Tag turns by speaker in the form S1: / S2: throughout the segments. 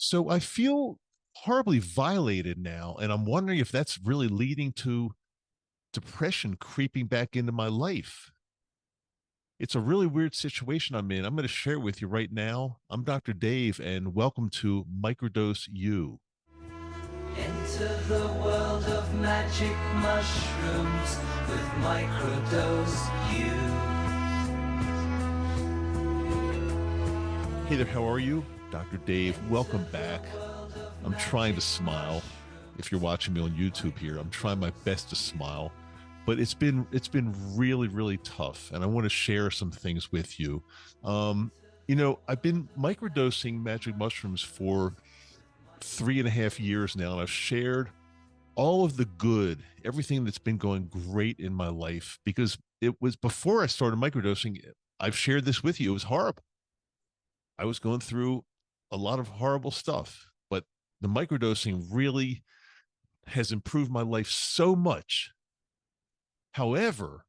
S1: So I feel horribly violated now, and I'm wondering if that's really leading to depression creeping back into my life. It's a really weird situation I'm in. I'm going to share it with you right now. I'm Dr. Dave, and welcome to Microdose U.
S2: Enter the world of magic mushrooms with Microdose
S1: Hey there, how are you? Dr. Dave, welcome back. I'm trying to smile. If you're watching me on YouTube here, I'm trying my best to smile, but it's been really tough, and I want to share some things with you. Um, I've been microdosing magic mushrooms for 3.5 years now, and I've shared all of the good, everything that's been going great in my life because it was before I started microdosing. I've shared this with you. It was horrible. I was going through a lot of horrible stuff, but the microdosing really has improved my life so much. However,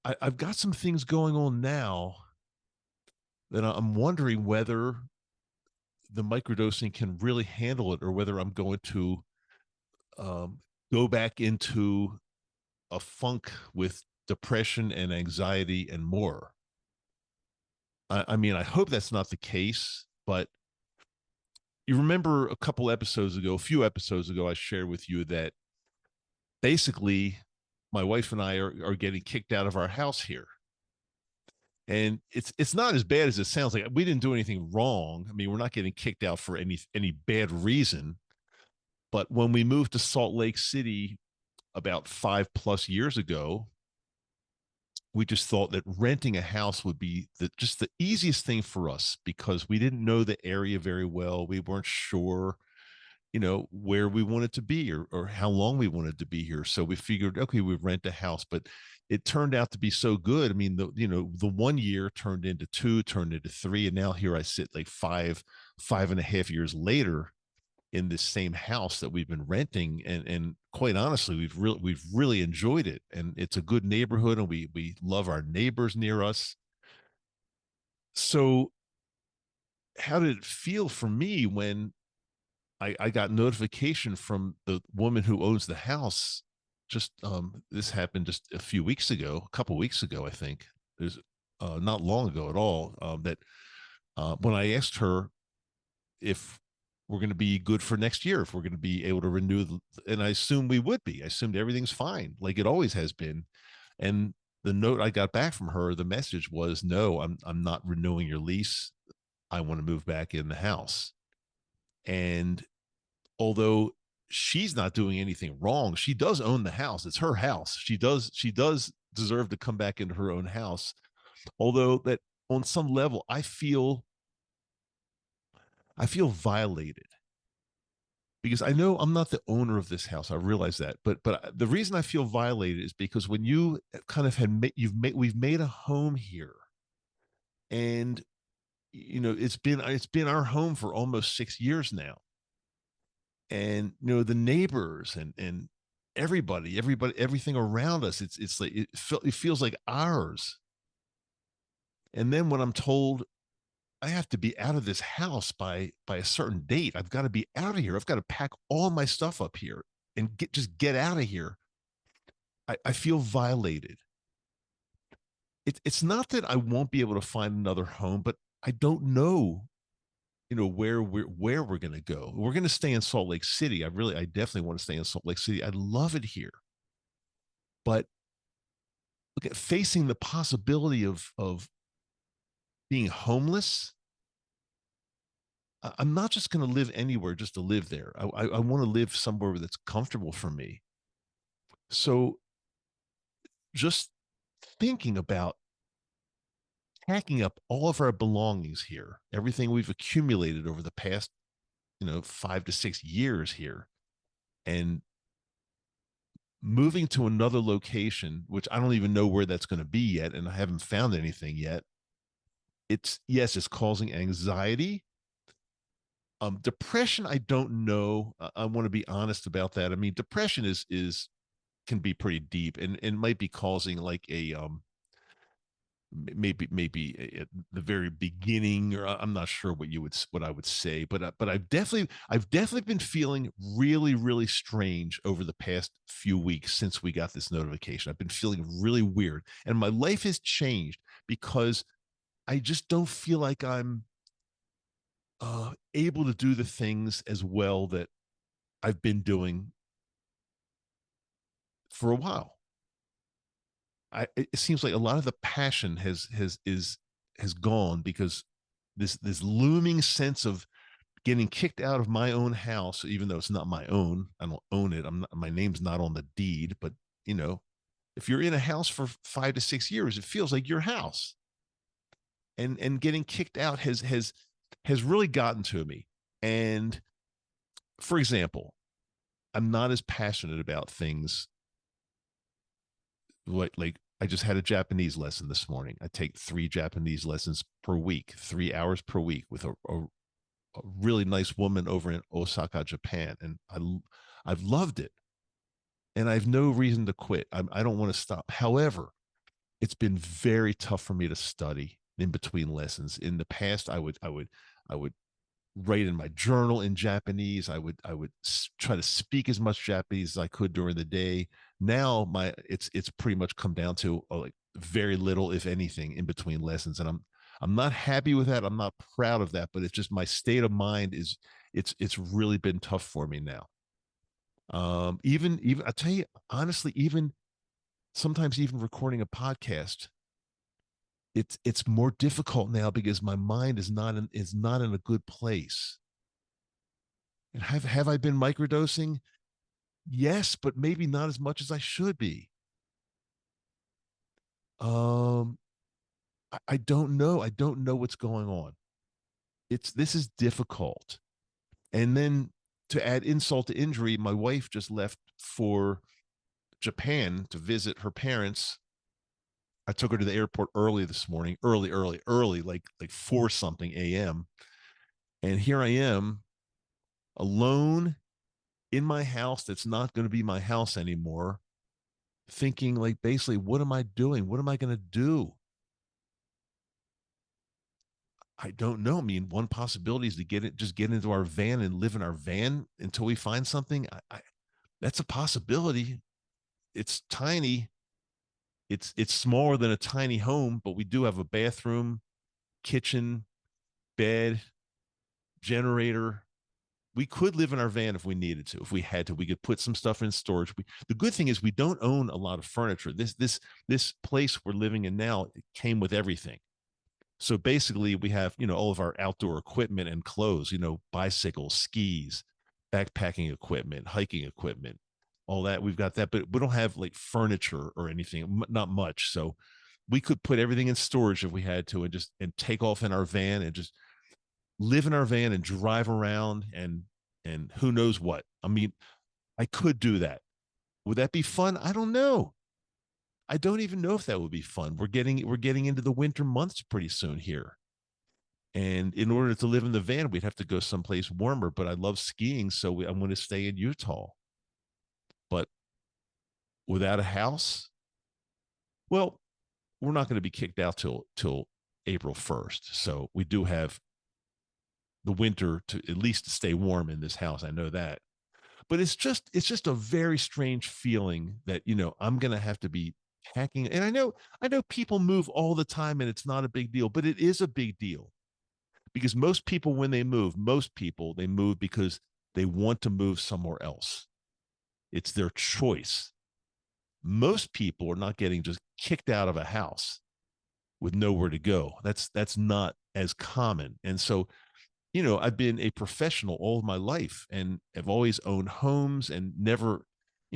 S1: I've got some things going on now that I'm wondering whether the microdosing can really handle it or whether I'm going to um, go back into a funk with depression and anxiety and more. I mean, I hope that's not the case, but you remember a few episodes ago, I shared with you that basically my wife and I are getting kicked out of our house here. And it's not as bad as it sounds. Like, we didn't do anything wrong. I mean, we're not getting kicked out for any bad reason. But when we moved to Salt Lake City about 5+ years ago, we just thought that renting a house would be just the easiest thing for us because we didn't know the area very well. We weren't sure, where we wanted to be or how long we wanted to be here. So we figured, okay, we'd rent a house, but it turned out to be so good. I mean, the 1 year turned into two, turned into three. And now here I sit like 5.5 years later in this same house that we've been renting. And quite honestly, we've really enjoyed it. And it's a good neighborhood and we love our neighbors near us. So how did it feel for me when I got notification from the woman who owns the house? Just this happened just a few weeks ago, a couple weeks ago, I think. There's not long ago at all. That when I asked her if we're going to be good for next year, if we're going to be able to renew, and I assumed we would be. I assumed everything's fine, like it always has been. And the note I got back from her, the message was, "No, I'm not renewing your lease. I want to move back in the house." And although she's not doing anything wrong, she does own the house. It's her house. She does deserve to come back into her own house. Although that on some level, I feel violated because I know I'm not the owner of this house. I realize that, but the reason I feel violated is because when you kind of we've made a home here, and it's been our home for almost 6 years now, and the neighbors and everybody, everything around us, it's like it feels like ours. And then when I'm told I have to be out of this house by a certain date, I've got to be out of here. I've got to pack all my stuff up here and get out of here. I feel violated. It's not that I won't be able to find another home, but I don't know, where we're going to go. We're going to stay in Salt Lake City. I definitely want to stay in Salt Lake City. I love it here, but look at facing the possibility of being homeless. I'm not just going to live anywhere just to live there. I want to live somewhere that's comfortable for me. So just thinking about packing up all of our belongings here, everything we've accumulated over the past, 5 to 6 years here, and moving to another location, which I don't even know where that's going to be yet, and I haven't found anything yet. It's causing anxiety. Depression, I don't know. I want to be honest about that. I mean, depression is can be pretty deep and might be causing like maybe at the very beginning, or I'm not sure what I would say, but I've definitely been feeling really really strange over the past few weeks since we got this notification. I've been feeling really weird, and my life has changed because I just don't feel like I'm able to do the things as well that I've been doing for a while. It seems like a lot of the passion has gone because this looming sense of getting kicked out of my own house, even though it's not my own. I don't own it. My name's not on the deed, but you know, if you're in a house for 5 to 6 years, it feels like your house. And getting kicked out has really gotten to me. And for example, I'm not as passionate about things like I just had a Japanese lesson this morning. I take 3 Japanese lessons per week, 3 hours per week with a really nice woman over in Osaka, Japan, and I've loved it, and I have no reason to quit. I don't want to stop. However, it's been very tough for me to study in between lessons. In the past, I would write in my journal in Japanese. I would try to speak as much Japanese as I could during the day. Now it's pretty much come down to like very little, if anything, in between lessons, and I'm not happy with that. I'm not proud of that, but it's just my state of mind is it's really been tough for me now. Even I tell you honestly, even sometimes even recording a podcast, it's more difficult now because my mind is not in a good place. And have I been microdosing? Yes, but maybe not as much as I should be. Um, I don't know. I don't know what's going on. This is difficult. And then to add insult to injury, my wife just left for Japan to visit her parents. I took her to the airport early this morning, early, like 4 something a.m. And here I am alone in my house that's not going to be my house anymore, thinking like basically, what am I doing? What am I going to do? I don't know. I mean, one possibility is to just get into our van and live in our van until we find something. That's a possibility. It's tiny. It's smaller than a tiny home, but we do have a bathroom, kitchen, bed, generator. We could live in our van if we needed to. If we had to, we could put some stuff in storage. The good thing is we don't own a lot of furniture. This place we're living in now came with everything. So basically, we have all of our outdoor equipment and clothes. Bicycles, skis, backpacking equipment, hiking equipment, all that. We've got that, but we don't have like furniture or anything. Not much. So we could put everything in storage if we had to, and take off in our van and just live in our van and drive around and who knows what. I mean, I could do that. Would that be fun? I don't know. I don't even know if that would be fun. We're getting into the winter months pretty soon here. And in order to live in the van, we'd have to go someplace warmer. But I love skiing, so I'm going to stay in Utah. But without a house, well, we're not going to be kicked out till April 1st. So we do have the winter to at least to stay warm in this house. I know that. But it's just a very strange feeling that I'm going to have to be packing. And I know people move all the time and it's not a big deal, but it is a big deal because most people when they move because they want to move somewhere else. It's their choice. Most people are not getting just kicked out of a house with nowhere to go. That's not as common. And so I've been a professional all of my life and have always owned homes and never,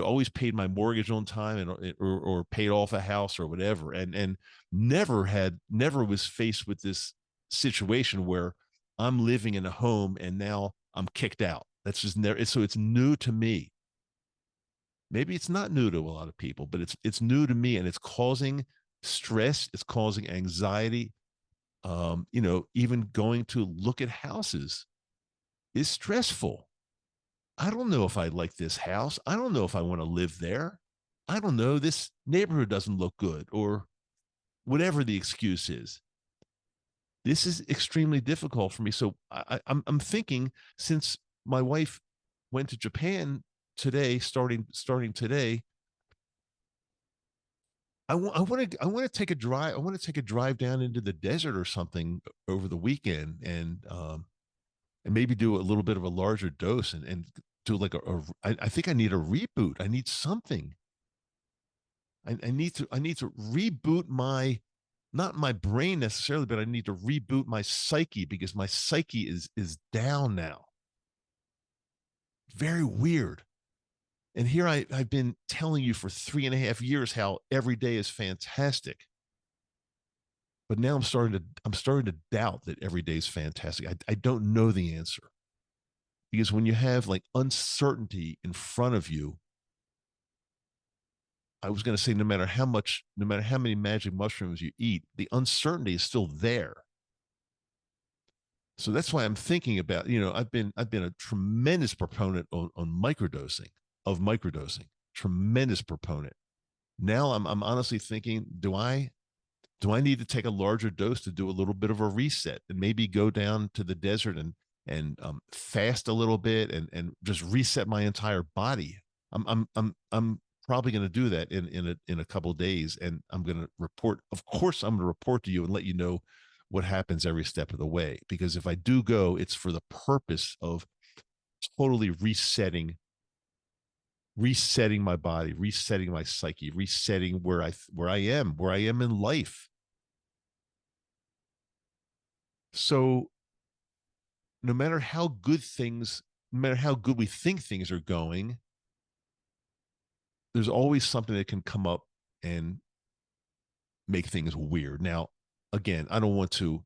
S1: always paid my mortgage on time or paid off a house or whatever. And never was faced with this situation where I'm living in a home and now I'm kicked out. That's just never, so it's new to me. Maybe it's not new to a lot of people, but it's new to me and it's causing stress. It's causing anxiety. Even going to look at houses is stressful. I don't know if I like this house. I don't know if I want to live there. I don't know. This neighborhood doesn't look good. Or whatever the excuse is. This is extremely difficult for me. So I'm thinking, since my wife went to Japan today, starting today, I want to take a drive. I want to take a drive down into the desert or something over the weekend, and maybe do a little bit of a larger dose, and do like I think I need a reboot. I need something. I need to reboot my, not my brain necessarily, but I need to reboot my psyche, because my psyche is down now. Very weird. And here I've been telling you for 3.5 years how every day is fantastic. But now I'm starting to doubt that every day is fantastic. I don't know the answer, because when you have like uncertainty in front of you, I was going to say, no matter how many magic mushrooms you eat, the uncertainty is still there. So that's why I'm thinking about, I've been a tremendous proponent on microdosing, tremendous proponent. Now I'm honestly thinking, do I need to take a larger dose to do a little bit of a reset, and maybe go down to the desert and fast a little bit, and just reset my entire body. I'm probably going to do that in a couple of days, and I'm going to report. Of course, I'm going to report to you and let you know what happens every step of the way. Because if I do go, it's for the purpose of totally resetting my body, resetting my psyche, resetting where I am in life. So no matter how good things, no matter how good we think things are going, there's always something that can come up and make things weird. Now, again, I don't want to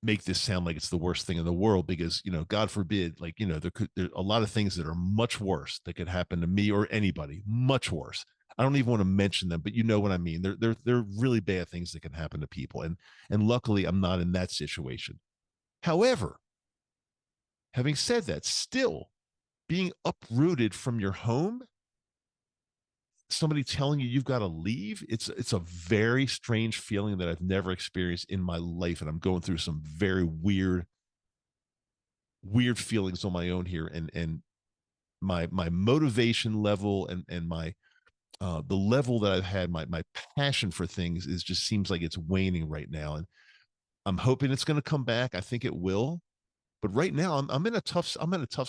S1: make this sound like it's the worst thing in the world, because, God forbid, like, there are a lot of things that are much worse that could happen to me or anybody, much worse. I don't even want to mention them, but you know what I mean. They're really bad things that can happen to people, and luckily I'm not in that situation. However, having said that, still being uprooted from your home, somebody telling you you've got to leave, it's a very strange feeling that I've never experienced in my life, and I'm going through some very weird feelings on my own here, and my motivation level, and my the level that I've had, my passion for things, is just seems like it's waning right now, and I'm hoping it's going to come back. I think it will, but right now I'm in a tough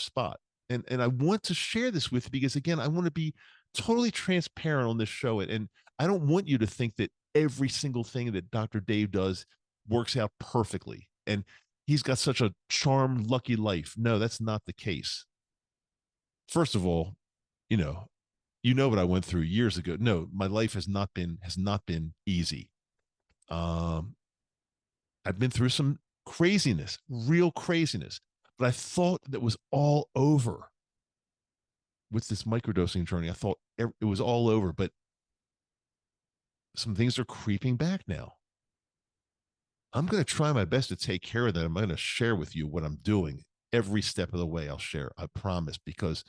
S1: spot, and I want to share this with you, because again, I want to be totally transparent on this show, and I don't want you to think that every single thing that Dr. Dave does works out perfectly, and he's got such a charmed, lucky life. No, that's not the case. First of all, you know, what I went through years ago. No, my life has not been easy. Um, I've been through some craziness, real craziness, but I thought that was all over with this microdosing journey. I thought it was all over, but some things are creeping back now. I'm going to try my best to take care of that. I'm going to share with you what I'm doing every step of the way. I'll share, I promise, because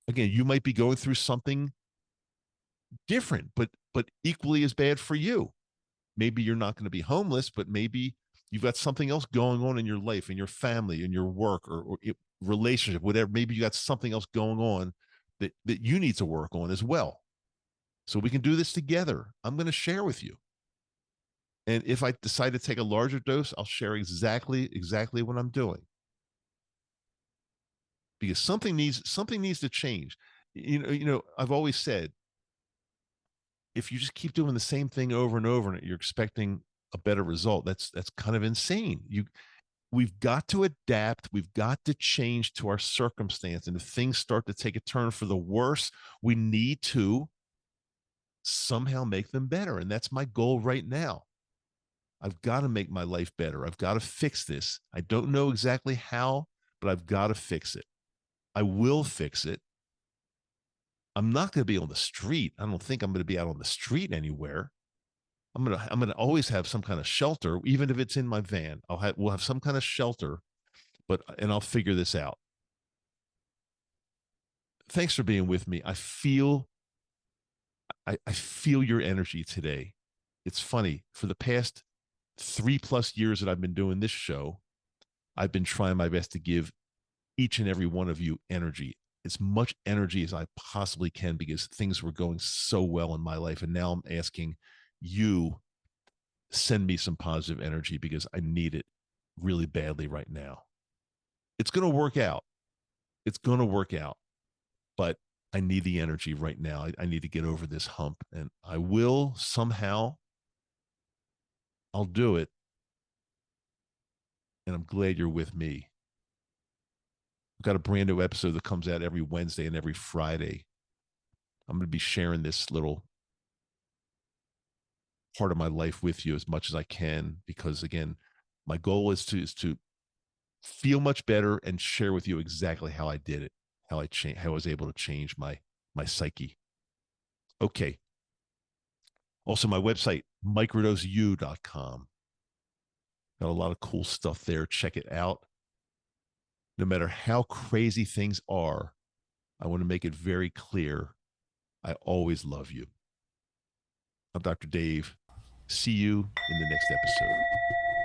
S1: again, you might be going through something different, but equally as bad for you. Maybe you're not going to be homeless, but maybe you've got something else going on in your life, in your family, in your work, or relationship, whatever. Maybe you got something else going on that you need to work on as well. So we can do this together. I'm going to share with you. And if I decide to take a larger dose, I'll share exactly what I'm doing. Because something needs to change. I've always said, if you just keep doing the same thing over and over and you're expecting a better result, that's kind of insane. We've got to adapt. We've got to change to our circumstance. And if things start to take a turn for the worse, we need to somehow make them better. And that's my goal right now. I've got to make my life better. I've got to fix this. I don't know exactly how, but I've got to fix it. I will fix it. I'm not going to be on the street. I don't think I'm going to be out on the street anywhere. I'm gonna always have some kind of shelter, even if it's in my van. We'll have some kind of shelter, and I'll figure this out. Thanks for being with me. I feel your energy today. It's funny. For the past 3+ years that I've been doing this show, I've been trying my best to give each and every one of you energy, as much energy as I possibly can, because things were going so well in my life. And now I'm asking you, send me some positive energy because I need it really badly right now. It's going to work out. It's going to work out. But I need the energy right now. I need to get over this hump, and I will somehow. I'll do it. And I'm glad you're with me. We've got a brand new episode that comes out every Wednesday and every Friday. I'm going to be sharing this little part of my life with you as much as I can, because again, my goal is to feel much better and share with you exactly how I did it, how I was able to change my psyche. Okay. Also, my website, microdoseu.com. Got a lot of cool stuff there. Check it out. No matter how crazy things are, I want to make it very clear, I always love you. I'm Dr. Dave. See you in the next episode.